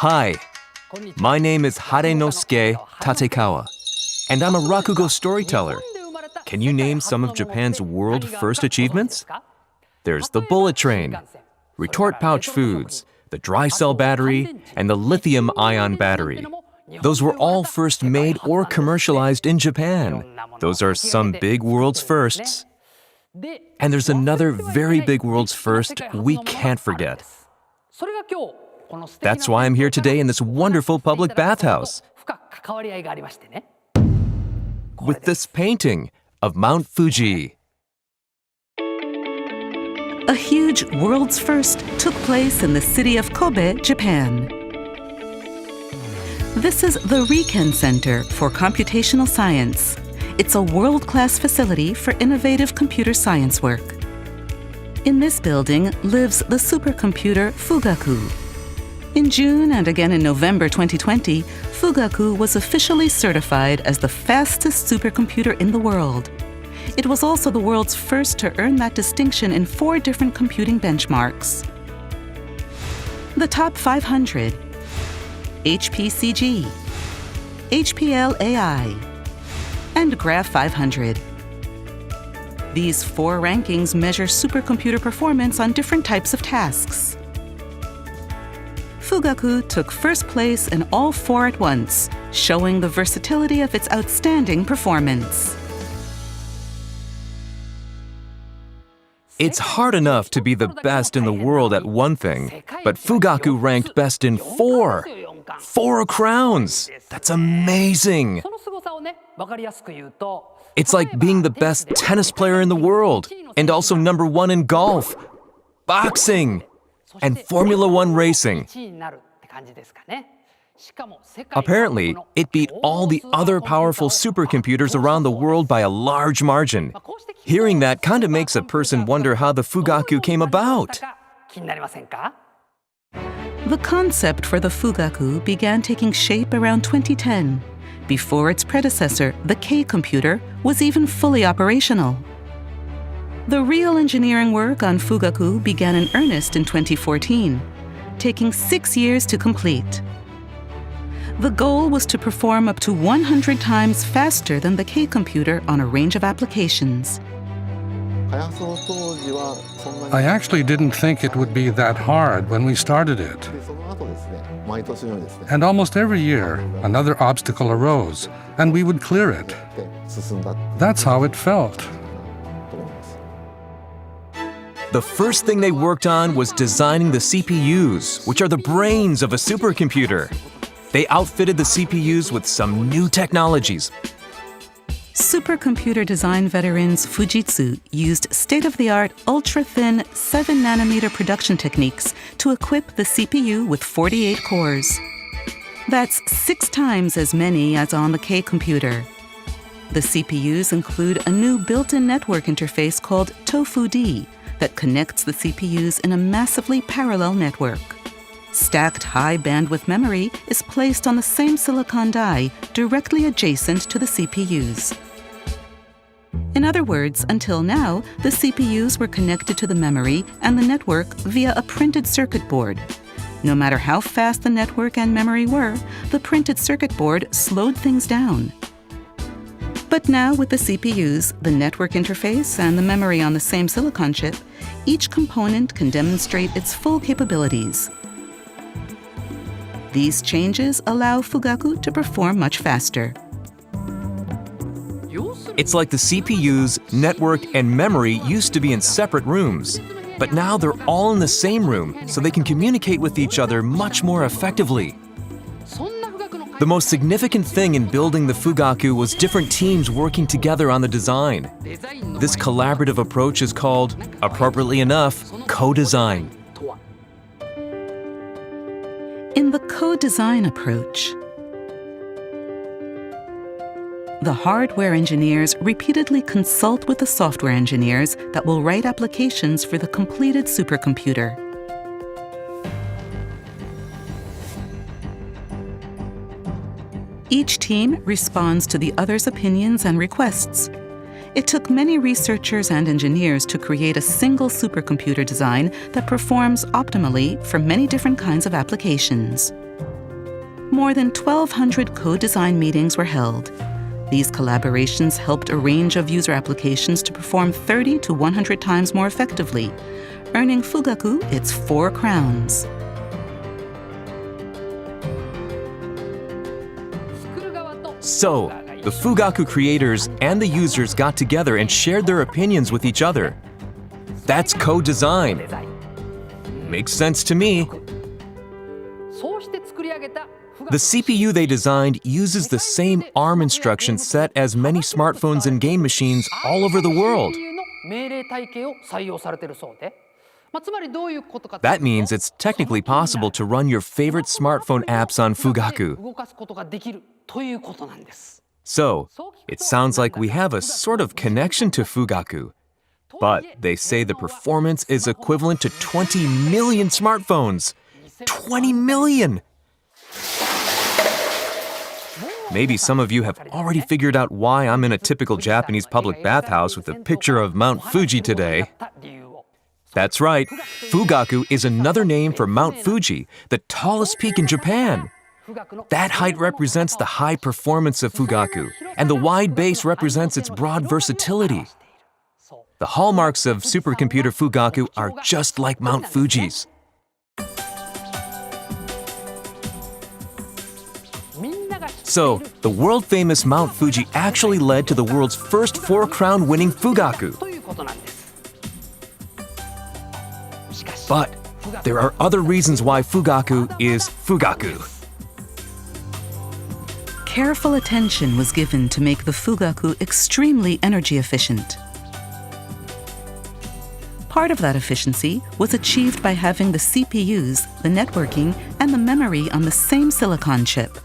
Hi, my name is Harenosuke Tatekawa, and I'm a Rakugo storyteller. Can you name some of Japan's world-first achievements? There's the bullet train, retort pouch foods, the dry cell battery, and the lithium-ion battery. Those were all first made or commercialized in Japan. Those are some big world's firsts. And there's another very big world's first we can't forget. That's why I'm here today in this wonderful public bathhouse with this painting of Mount Fuji. A huge world's first took place in the city of Kobe, Japan. This is the Riken Center for Computational Science. It's a world-class facility for innovative computer science work. In this building lives the supercomputer Fugaku. In June and again in November 2020, Fugaku was officially certified as the fastest supercomputer in the world. It was also the world's first to earn that distinction in 4 different computing benchmarks. The top 500, HPCG, HPL-AI, and Graph 500. These 4 rankings measure supercomputer performance on different types of tasks. Fugaku took first place in all 4 at once, showing the versatility of its outstanding performance. It's hard enough to be the best in the world at one thing, but Fugaku ranked best in 4. 4 crowns! That's amazing! It's like being the best tennis player in the world, and also #1 in golf, boxing, and Formula 1 racing. Apparently, it beat all the other powerful supercomputers around the world by a large margin. Hearing that kind of makes a person wonder how the Fugaku came about. The concept for the Fugaku began taking shape around 2010, before its predecessor, the K computer, was even fully operational. The real engineering work on Fugaku began in earnest in 2014, taking 6 years to complete. The goal was to perform up to 100 times faster than the K computer on a range of applications. I actually didn't think it would be that hard when we started it. And almost every year, another obstacle arose, and we would clear it. That's how it felt. The first thing they worked on was designing the CPUs, which are the brains of a supercomputer. They outfitted the CPUs with some new technologies. Supercomputer design veterans Fujitsu used state-of-the-art ultra-thin 7-nanometer production techniques to equip the CPU with 48 cores. That's 6 times as many as on the K computer. The CPUs include a new built-in network interface called Tofu-D that connects the CPUs in a massively parallel network. Stacked high-bandwidth memory is placed on the same silicon die directly adjacent to the CPUs. In other words, until now, the CPUs were connected to the memory and the network via a printed circuit board. No matter how fast the network and memory were, the printed circuit board slowed things down. But now with the CPUs, the network interface, and the memory on the same silicon chip, each component can demonstrate its full capabilities. These changes allow Fugaku to perform much faster. It's like the CPUs, network, and memory used to be in separate rooms, but now they're all in the same room, so they can communicate with each other much more effectively. The most significant thing in building the Fugaku was different teams working together on the design. This collaborative approach is called, appropriately enough, co-design. In the co-design approach, the hardware engineers repeatedly consult with the software engineers that will write applications for the completed supercomputer. Each team responds to the other's opinions and requests. It took many researchers and engineers to create a single supercomputer design that performs optimally for many different kinds of applications. more than 1,200 co-design meetings were held. These collaborations helped a range of user applications to perform 30 to 100 times more effectively, earning Fugaku its 4 crowns. So, the Fugaku creators and the users got together and shared their opinions with each other. That's co-design. Makes sense to me. The CPU they designed uses the same ARM instruction set as many smartphones and game machines all over the world. That means it's technically possible to run your favorite smartphone apps on Fugaku. So, it sounds like we have a sort of connection to Fugaku. But they say the performance is equivalent to 20 million smartphones. 20 million! Maybe some of you have already figured out why I'm in a typical Japanese public bathhouse with a picture of Mount Fuji today. That's right, Fugaku is another name for Mount Fuji, the tallest peak in Japan. That height represents the high performance of Fugaku, and the wide base represents its broad versatility. The hallmarks of supercomputer Fugaku are just like Mount Fuji's. So, the world-famous Mount Fuji actually led to the world's first 4-crown winning Fugaku. But there are other reasons why Fugaku is Fugaku. Careful attention was given to make the Fugaku extremely energy efficient. Part of that efficiency was achieved by having the CPUs, the networking, and the memory on the same silicon chip.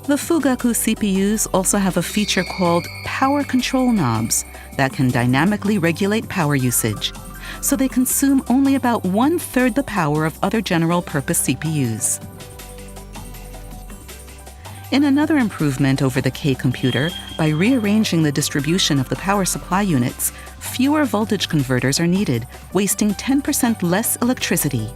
The Fugaku CPUs also have a feature called power control knobs that can dynamically regulate power usage, so they consume only about 1/3 the power of other general-purpose CPUs. In another improvement over the K computer, by rearranging the distribution of the power supply units, fewer voltage converters are needed, wasting 10% less electricity.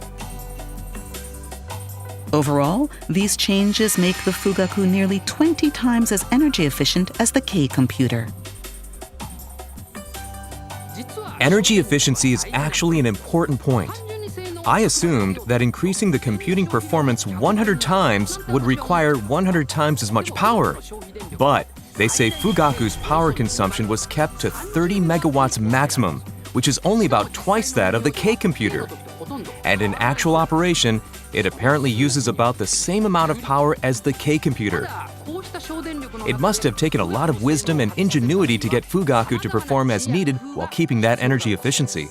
Overall, these changes make the Fugaku nearly 20 times as energy efficient as the K computer. Energy efficiency is actually an important point. I assumed that increasing the computing performance 100 times would require 100 times as much power. But they say Fugaku's power consumption was kept to 30 megawatts maximum, which is only about twice that of the K computer. And in actual operation, it apparently uses about the same amount of power as the K computer. It must have taken a lot of wisdom and ingenuity to get Fugaku to perform as needed while keeping that energy efficiency.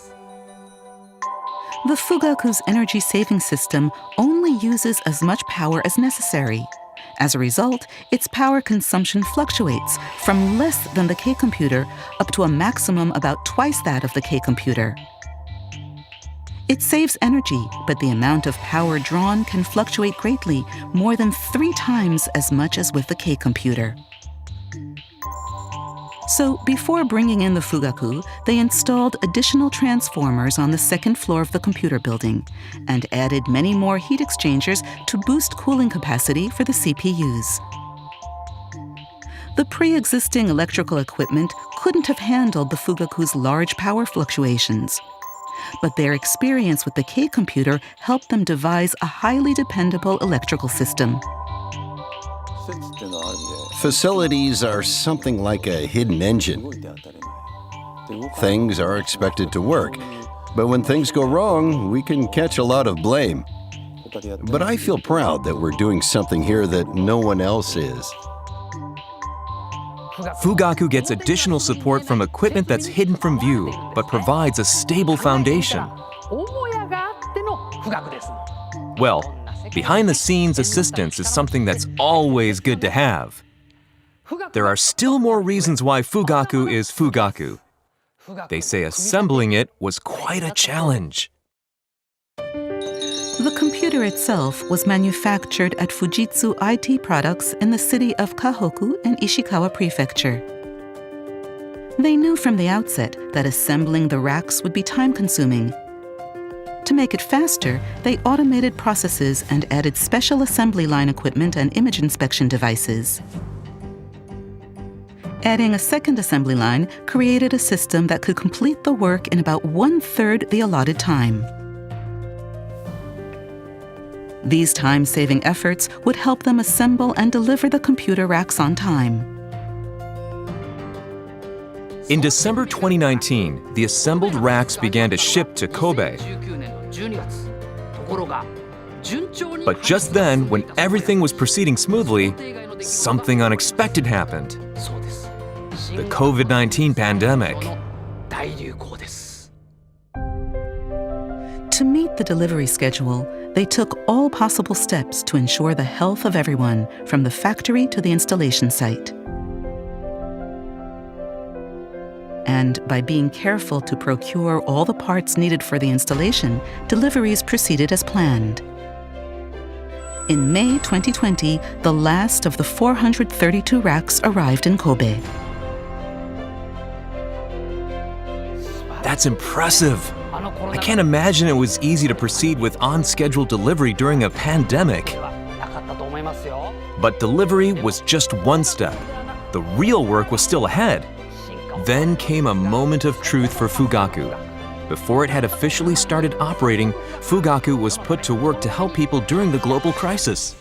The Fugaku's energy-saving system only uses as much power as necessary. As a result, its power consumption fluctuates from less than the K computer up to a maximum about twice that of the K computer. It saves energy, but the amount of power drawn can fluctuate greatly, more than 3 times as much as with the K computer. So, before bringing in the Fugaku, they installed additional transformers on the second floor of the computer building and added many more heat exchangers to boost cooling capacity for the CPUs. The pre-existing electrical equipment couldn't have handled the Fugaku's large power fluctuations. But their experience with the K computer helped them devise a highly dependable electrical system. Facilities are something like a hidden engine. Things are expected to work, but when things go wrong, we can catch a lot of blame. But I feel proud that we're doing something here that no one else is. Fugaku gets additional support from equipment that's hidden from view, but provides a stable foundation. Well, behind-the-scenes assistance is something that's always good to have. There are still more reasons why Fugaku is Fugaku. They say assembling it was quite a challenge. The computer itself was manufactured at Fujitsu IT Products in the city of Kahoku in Ishikawa Prefecture. They knew from the outset that assembling the racks would be time-consuming. To make it faster, they automated processes and added special assembly line equipment and image inspection devices. Adding a second assembly line created a system that could complete the work in about 1/3 the allotted time. These time-saving efforts would help them assemble and deliver the computer racks on time. In December 2019, the assembled racks began to ship to Kobe. But just then, when everything was proceeding smoothly, something unexpected happened. The COVID-19 pandemic. To meet the delivery schedule, they took all possible steps to ensure the health of everyone, from the factory to the installation site. And by being careful to procure all the parts needed for the installation, deliveries proceeded as planned. In May 2020, the last of the 432 racks arrived in Kobe. That's impressive. I can't imagine it was easy to proceed with on-schedule delivery during a pandemic. But delivery was just one step. The real work was still ahead. Then came a moment of truth for Fugaku. Before it had officially started operating, Fugaku was put to work to help people during the global crisis.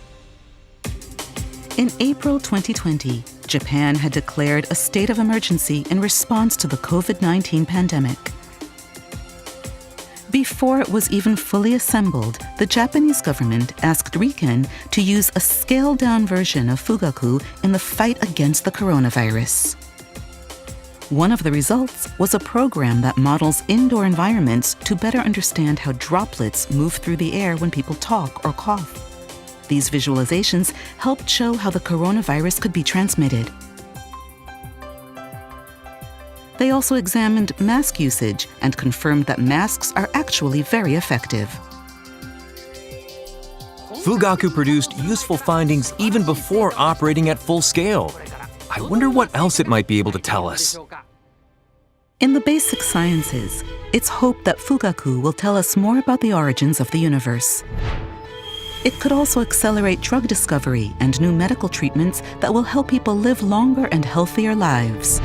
In April 2020, Japan had declared a state of emergency in response to the COVID-19 pandemic. Before it was even fully assembled, the Japanese government asked Riken to use a scaled-down version of Fugaku in the fight against the coronavirus. One of the results was a program that models indoor environments to better understand how droplets move through the air when people talk or cough. These visualizations helped show how the coronavirus could be transmitted. They also examined mask usage and confirmed that masks are actually very effective. Fugaku produced useful findings even before operating at full scale. I wonder what else it might be able to tell us. In the basic sciences, it's hoped that Fugaku will tell us more about the origins of the universe. It could also accelerate drug discovery and new medical treatments that will help people live longer and healthier lives.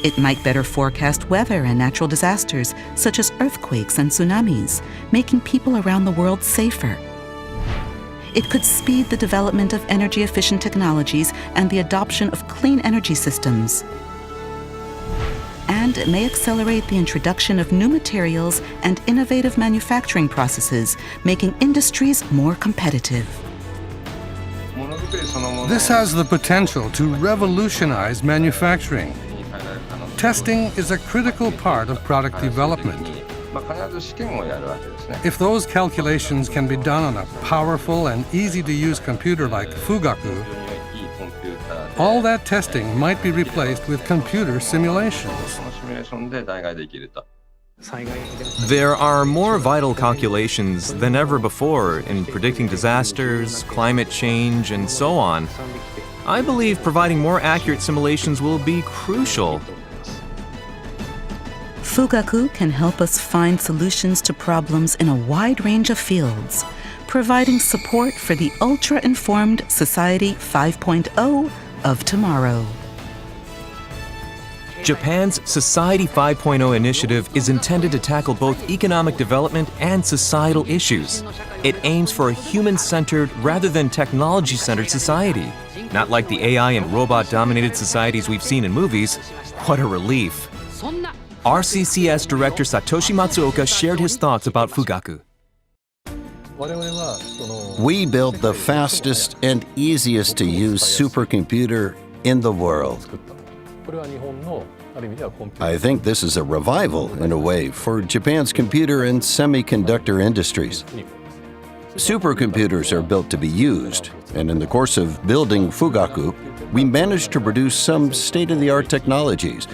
It might better forecast weather and natural disasters, such as earthquakes and tsunamis, making people around the world safer. It could speed the development of energy-efficient technologies and the adoption of clean energy systems. And it may accelerate the introduction of new materials and innovative manufacturing processes, making industries more competitive. This has the potential to revolutionize manufacturing. Testing is a critical part of product development. If those calculations can be done on a powerful and easy-to-use computer like Fugaku, all that testing might be replaced with computer simulations. There are more vital calculations than ever before in predicting disasters, climate change, and so on. I believe providing more accurate simulations will be crucial. Fugaku can help us find solutions to problems in a wide range of fields, providing support for the ultra-informed Society 5.0 of tomorrow. Japan's Society 5.0 initiative is intended to tackle both economic development and societal issues. It aims for a human-centered rather than technology-centered society. Not like the AI and robot-dominated societies we've seen in movies. What a relief. RCCS Director Satoshi Matsuoka shared his thoughts about Fugaku. We built the fastest and easiest to use supercomputer in the world. I think this is a revival, in a way, for Japan's computer and semiconductor industries. Supercomputers are built to be used, and in the course of building Fugaku, we managed to produce some state-of-the-art technologies.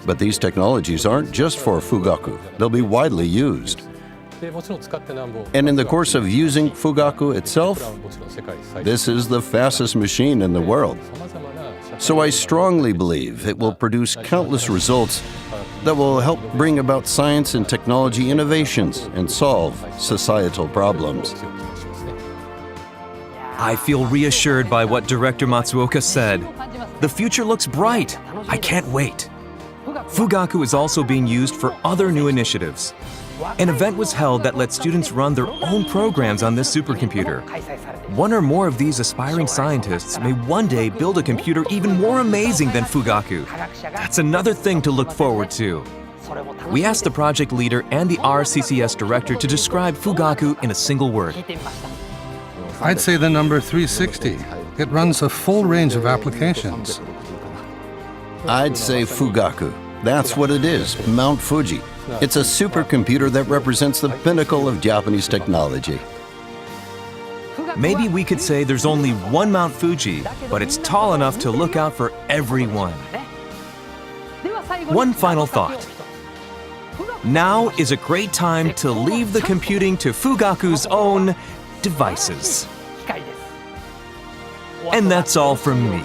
But these technologies aren't just for Fugaku. They'll be widely used. And in the course of using Fugaku itself, this is the fastest machine in the world. So I strongly believe it will produce countless results that will help bring about science and technology innovations and solve societal problems. I feel reassured by what Director Matsuoka said. The future looks bright. I can't wait. Fugaku is also being used for other new initiatives. An event was held that let students run their own programs on this supercomputer. One or more of these aspiring scientists may one day build a computer even more amazing than Fugaku. That's another thing to look forward to. We asked the project leader and the RCCS director to describe Fugaku in a single word. I'd say the number 360. It runs a full range of applications. I'd say Fugaku. That's what it is, Mount Fuji. It's a supercomputer that represents the pinnacle of Japanese technology. Maybe we could say there's only one Mount Fuji, but it's tall enough to look out for everyone. One final thought. Now is a great time to leave the computing to Fugaku's own devices. And that's all from me.